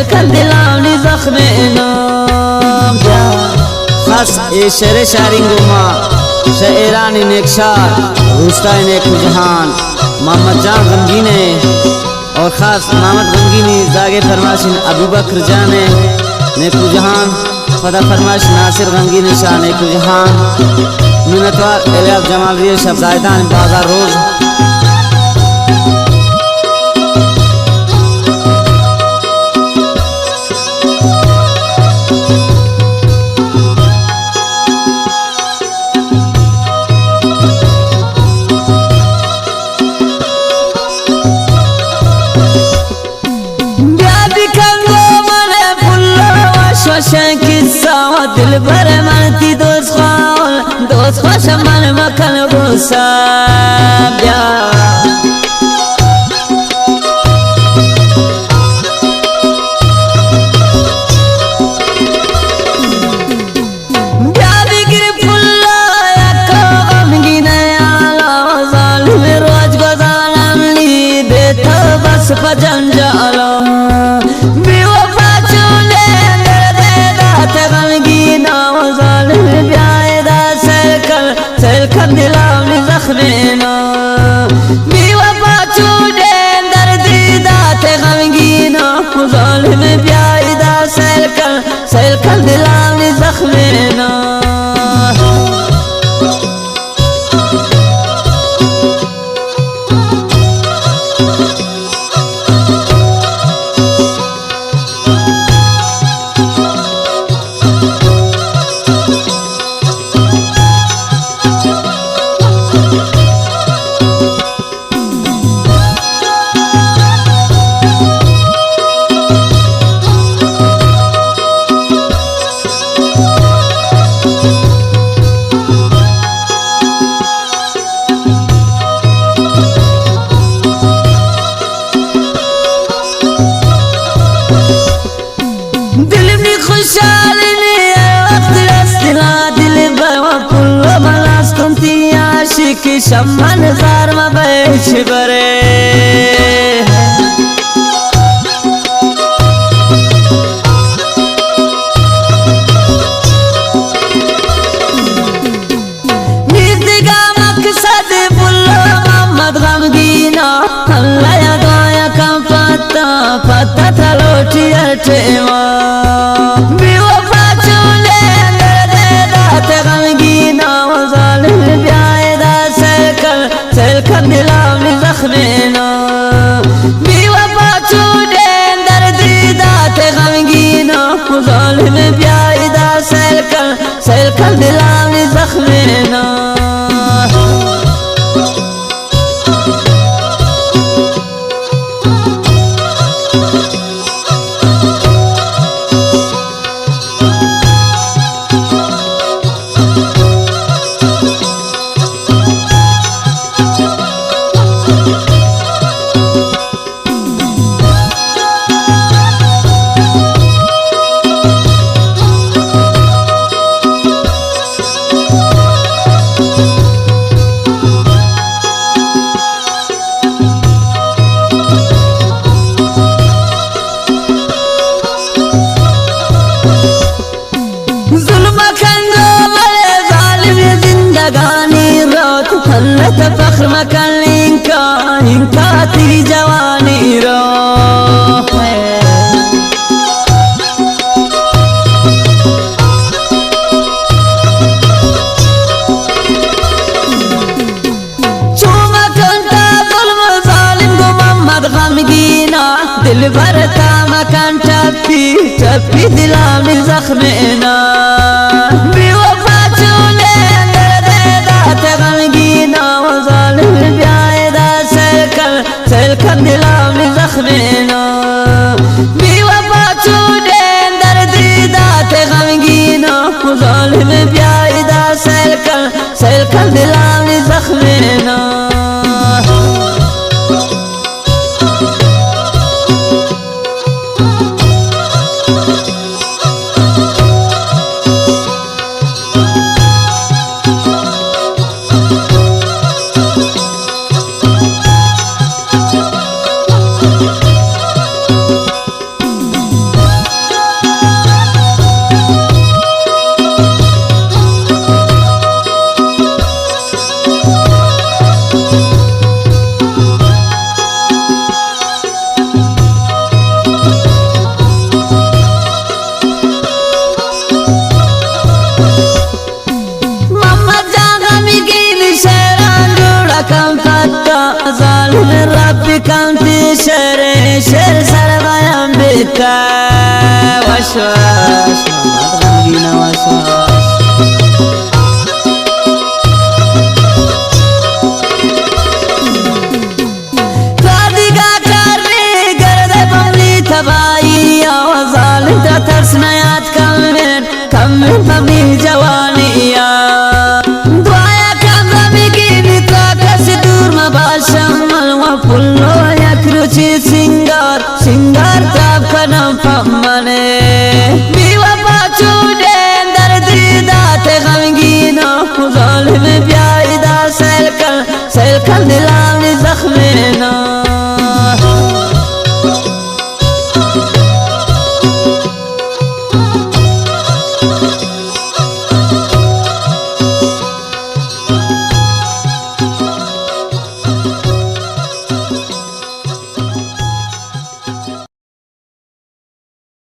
سیل کن دلاونی زخمینا خاص ای شعر شاعرینگو ما شاعرانی نیکشار روستای نیک جہان محمد جان غمگینے اور خاص محمد غمگینی زاگے فرماشن ابو بکر جانے نیکو جہان خدا فرماش ناصر غمگینی شاہ نیکو جہان منتوار الیاس جمال ریش زائدان بازار روز दिल भर मनती दोस्त خوش من مکن غصه بیا بیا بگیر پلا یک غمگینه علا ظالم روز گذارم لی بیتا بس پا جنجالا دلاونی زخمینا بی وفا چودین در دیدات غمگینا ظالم بیایی دا سیل کن دلاونی زخمینا की शम्मन जार में बैठ बरे नीतिका मकसद बुल्लो मोहम्मद गमगीना अल्लाह या गाया का पता था लोटी अटेवा बेवफा चूले दे दात गमगीना ज़ालिम سیل کن دلاونی زخمینا بی وفا چودین در دیدات غمگینا ظالم بیایی دا سیل کن دلاونی زخمینا فخر مكان إنكا تيجي جواني روح شو ما كنت ظلم ظالم قو محمد غمگينا دل برتا ما كان تبي دلامي زخمنا بوفا چولين دردات غمگينا سیل کن دلاونی زخمینا بی وفا چودین در دیدات غمگینا ظالم بیایی دا سیل کن دلاونی زخمینا كم فتا ظالم ربي كم تشر شر سرغيان بتا وشواش غمجينا وشواش ترسنيات كمل بمي جوانيا دعايا كم بمي طاقة سدور مباشم وفلو يكروشي سنگار تاب كنم فماني بيوا باچو